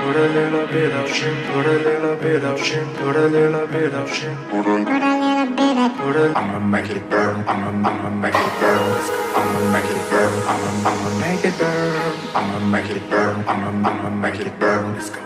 Put a little bit of shit, put a little bit of shit, put a little bit of shit, put a little bit of put a I'ma make it burn, I'ma make it burn, I'ma make it burn, I'ma make it burn, I'ma make it burn, I'ma make it burn. Let's go.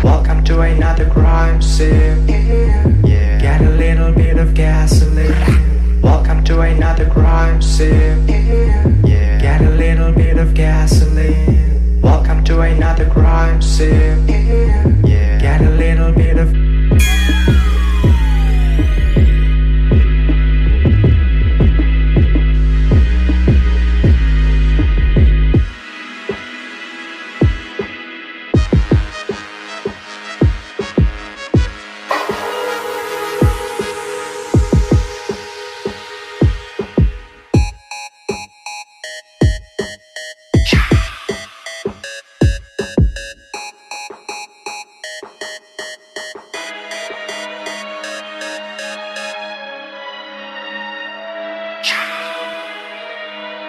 Welcome to another crime scene. Yeah. Get a little bit of gasoline. Welcome to another crime scene. Yeah. Get a little bit of gasoline. Welcome to another crime scene. Yeah. Get a little bit of